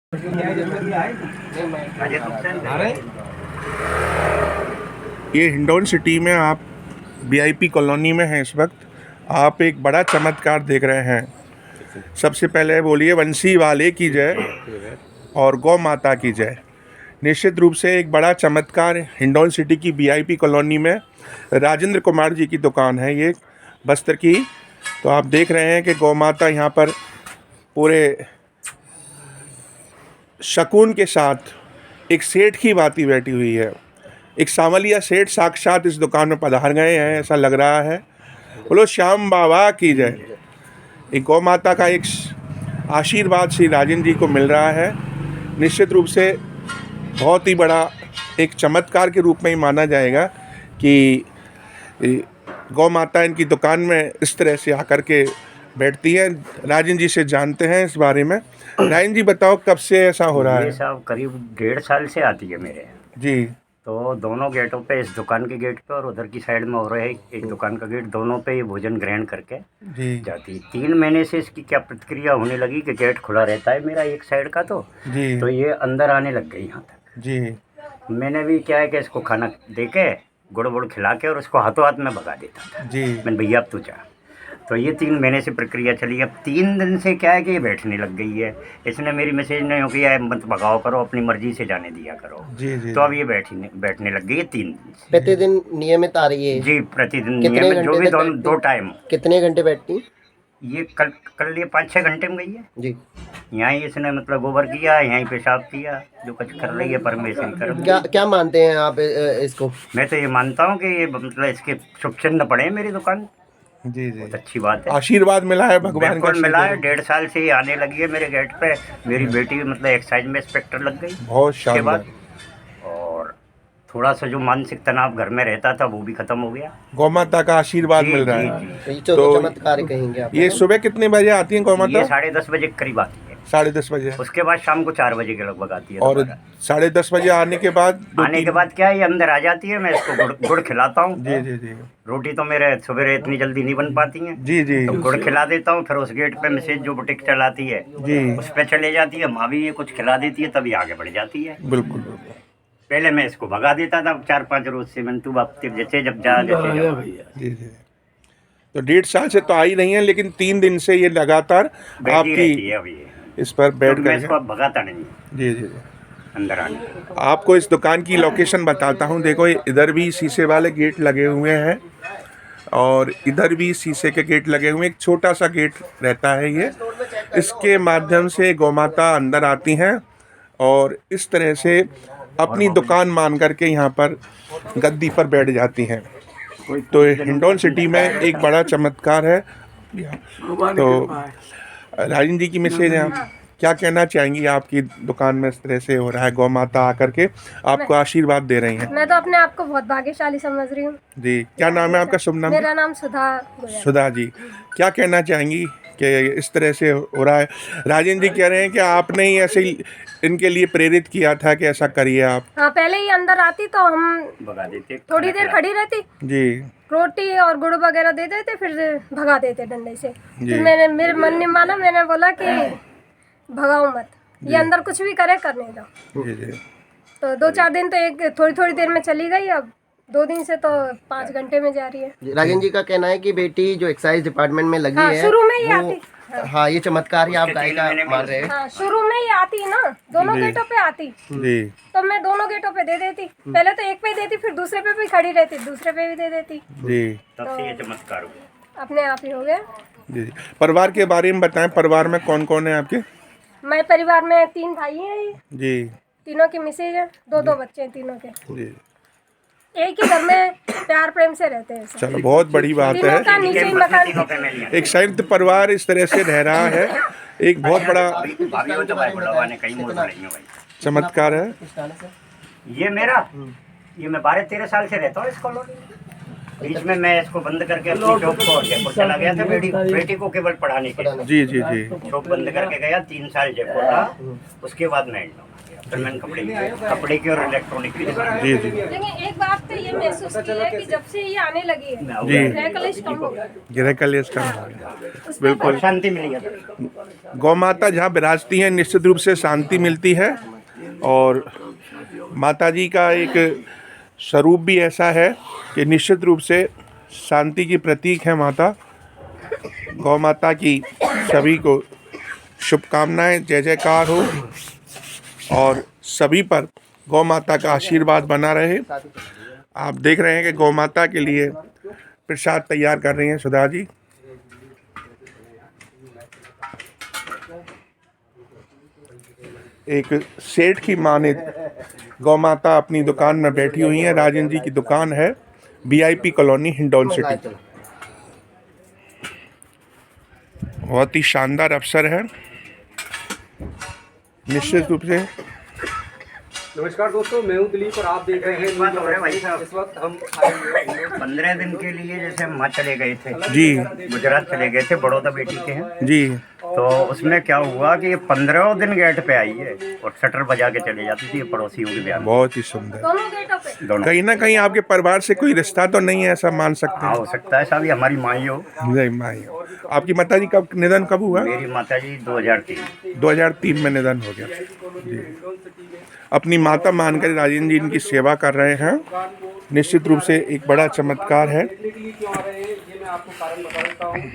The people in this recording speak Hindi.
ये हिंडौन सिटी में आप वीआईपी कॉलोनी में हैं इस वक्त। आप एक बड़ा चमत्कार देख रहे हैं। सबसे पहले बोलिए वंशी वाले की जय और गौ माता की जय। निश्चित रूप से एक बड़ा चमत्कार हिंडौन सिटी की वीआईपी कॉलोनी में राजेंद्र कुमार जी की दुकान है ये बस्तर की। तो आप देख रहे हैं कि गौ माता यहाँ पर पूरे शकून के साथ एक सेठ की भांति बैठी हुई है। एक सांवलिया सेठ साक्षात इस दुकान में पधार गए हैं, ऐसा लग रहा है। बोलो श्याम बाबा की जय। एक गौ माता का एक आशीर्वाद श्री राजेंद्र जी को मिल रहा है। निश्चित रूप से बहुत ही बड़ा एक चमत्कार के रूप में ही माना जाएगा कि गौ माता इनकी दुकान में इस तरह से आकर के बैठती है। राजेंद्र जी से जानते हैं इस बारे में। राजेंद्र जी बताओ कब से ऐसा हो रहा है? ये साहब करीब 1.5 साल से आती है मेरे जी। तो दोनों गेटों पे, इस दुकान के गेट पे और उधर की साइड में हो रहे एक दुकान का गेट, दोनों पे ये भोजन ग्रहण करके जी जाती है। 3 महीने से इसकी क्या प्रतिक्रिया होने लगी कि गेट खुला रहता है मेरा एक साइड का, तो ये अंदर आने लग गई यहाँ तक जी। मैंने भी क्या है कि इसको खाना दे के गुड़ वुड़ खिला के और उसको हाथों हाथ में भगा देता था जी। मैंने, भैया अब तू जा। तो ये 3 महीने से प्रक्रिया चली। अब 3 दिन से क्या है कि ये बैठने लग गई है। इसने मेरी मैसेज नहीं हो गया है मत भगाओ करो, अपनी मर्जी से जाने दिया करो। जी। तो अब ये बैठने लग गई है 3 दिन से। प्रतिदिन नियमित आ रही है जी, प्रतिदिन कितने नियमित, जो घंटे भी तक 2 टाइम। कितने घंटे बैठती? ये कल ये 5-6 घंटे में गई है जी। यहाँ ही इसने मतलब गोबर किया, यहीं पेशाब किया, जो कुछ कर रही है परमेश्वरी कर। क्या मानते हैं आप इसको? मैं तो ये मानता हूँ कि ये मतलब इसके शुभ चिन्ह पड़े मेरी दुकान। जी। बहुत अच्छी बात है, आशीर्वाद मिला है भगवान का। मिला है। 1.5 साल से ये आने लगी है मेरे गेट पे। मेरी बेटी मतलब एक्साइज में इंस्पेक्टर लग गई बहुत उसके बाद, शानदार। और थोड़ा सा जो मानसिक तनाव घर में रहता था वो भी खत्म हो गया। गौ माता का आशीर्वाद मिल रहा है। जी। तो चमत्कार कहेंगे आप? ये सुबह कितने बजे आती है गौ माता? ये 10:30 बजे के करीब आती है। 10:30 बजे। उसके बाद शाम को 4 बजे के लगभग आती है। और 10:30 बजे आने के बाद क्या है, ये अंदर आ जाती है। मैं इसको गुड़ खिलाता हूँ। जी। रोटी तो मेरे सवेरे इतनी जल्दी नहीं बन पाती हैं। जी। तो गुड़ खिला देता हूँ, फिर उस गेट पे मैसेज जो बुटीक चलाती है जी, उस पे चले जाती है। माँ भी ये कुछ खिला देती है तभी आगे बढ़ जाती है। बिल्कुल। पहले मैं इसको भगा देता था 4-5 रोज से। मैं तू बाप जैसे जब जा जी। तो 1.5 साल से तो आई नहीं है, लेकिन 3 दिन से ये लगातार आपकी है अभी इस पर बैठ मैं इसको कर। अब भगाता नहीं जी। अंदर आने। आपको इस दुकान की लोकेशन बताता हूँ। देखो इधर भी शीशे वाले गेट लगे हुए हैं और इधर भी शीशे के गेट लगे हुए हैं। एक छोटा सा गेट रहता है ये, इसके माध्यम से गौ माता अंदर आती हैं और इस तरह से अपनी दुकान मान करके यहाँ पर गद्दी पर बैठ जाती हैं। तो हिंडौन सिटी में एक बड़ा चमत्कार है। तो राजेंद्र जी की मैसेज है, आप क्या कहना चाहेंगी? आपकी दुकान में इस तरह से हो रहा है, गौ माता आकर के आपको आशीर्वाद दे रही हैं। मैं तो अपने आप को बहुत भाग्यशाली समझ रही हूँ। जी, क्या नाम है आपका? शुभ नाम? मेरा नाम सुधा। सुधा जी, क्या कहना चाहेंगी कि इस तरह से हो रहा है? राजेंद्र जी कह रहे हैं कि आपने ही ऐसे ही इनके लिए प्रेरित किया था कि ऐसा करिए आप। हाँ, पहले ही अंदर आती तो हम भगा देते, थोड़ी देर खड़ी रहती जी, रोटी और गुड़ वगैरह दे देते, फिर भगा देते डंडे से। फिर मेरे मन ने माना, मैंने बोला कि भगाओ मत, ये अंदर कुछ भी करने दो। जी। तो 2-4 दिन तो एक थोड़ी देर में चली गई। अब 2 दिन से तो 5 घंटे में जा रही है। राजेंद्र जी का कहना है कि बेटी जो एक्साइज डिपार्टमेंट में लगी है, शुरू में ही आती। हाँ, ये चमत्कार ही आप गाय का मान रहे हैं। हाँ, शुरू में ही आती ना, दोनों गेटों पे आती। जी। तो मैं दोनों गेटों पे दे देती। पहले तो एक पे देती, फिर दूसरे पे भी खड़ी रहती, दूसरे पे भी दे देती। जी। तब से ये चमत्कार हुआ, अपने आप ही हो गया। जी। परिवार के बारे में बताएं, परिवार में कौन कौन है आपके? मैं परिवार में 3 भाई हैं जी। तीनों की मिसेज है, 2 बच्चे हैं तीनों के। जी। एक ही घर में प्यार प्रेम से रहते हैं सब। चलो, बहुत बड़ी बात तीनों का है। नीचे ही मकान। एक संयुक्त परिवार इस तरह से रह रहा है, एक बहुत बड़ा चमत्कार है। ये मैं 12-13 साल से रहता हूँ इस कॉलोनी में। बीच में मैं इसको बंद करके अपनी शॉप को जयपुर चला गया था, बेटी को केवल पढ़ाने के लिए। जी जी जी। शॉप बंद करके गया, 3 साल जयपुर रहा, उसके बाद मैं इंदौर। फिर मैंने कपड़े की और इलेक्ट्रॉनिक की दुकान। जी जी। लेकिन एक बात तो ये महसूस की है कि जब से ये आने लगी है जी। गृह कलेश कम हो गया, गृह कलेश कम हो गया। बिल्कुल। शांति मिली है। गौ माता जहाँ विराजती हैं निश्चित रूप से शांति मिलती है, और माता जी का एक स्वरूप भी ऐसा है कि निश्चित रूप से शांति की प्रतीक है माता। गौ माता की सभी को शुभकामनाएं, जय जयकार हो, और सभी पर गौ माता का आशीर्वाद बना रहे। आप देख रहे हैं कि गौ माता के लिए प्रसाद तैयार कर रही हैं सुधा जी। एक सेठ की मानित गौ माता अपनी दुकान में बैठी हुई हैं। राजन जी की दुकान है VIP कॉलोनी, हिंडौन सिटी। बहुत ही शानदार अवसर है निश्चित रूप से। नमस्कार दोस्तों, मैं हूं दिलीप और आप देख रहे हैं बात हो रहा है भाई साहब। इस वक्त हम आए हुए हैं 15 दिन के लिए जैसे हम वहाँ चले गए थे, जी गुजरात चले गए थे, बड़ौदा बेटी के हैं। जी। तो उसमें क्या हुआ कि ये 15 दिन गेट पे आई है और शटर बजा के चले जाती थी, ये पड़ोसियों के बयान। बहुत ही सुंदर। दोनों गेटों पे। दोनों कहीं ना कहीं आपके परिवार से कोई रिश्ता तो नहीं है, ऐसा मान सकते हाँ, हो सकता है साहब, ये हमारी माँ ही हो। हैं। जय माई। आपकी माता जी कब निधन कब हुआ? मेरी माता जी 2003। 2003 में निधन हो गया। जी। अपनी माता मानकर राजेंद्र जी इनकी सेवा कर रहे हैं, निश्चित रूप से एक बड़ा चमत्कार है। देखने के लिए क्यों आ रहे हैं ये मैं आपको कारण बता देता हूँ।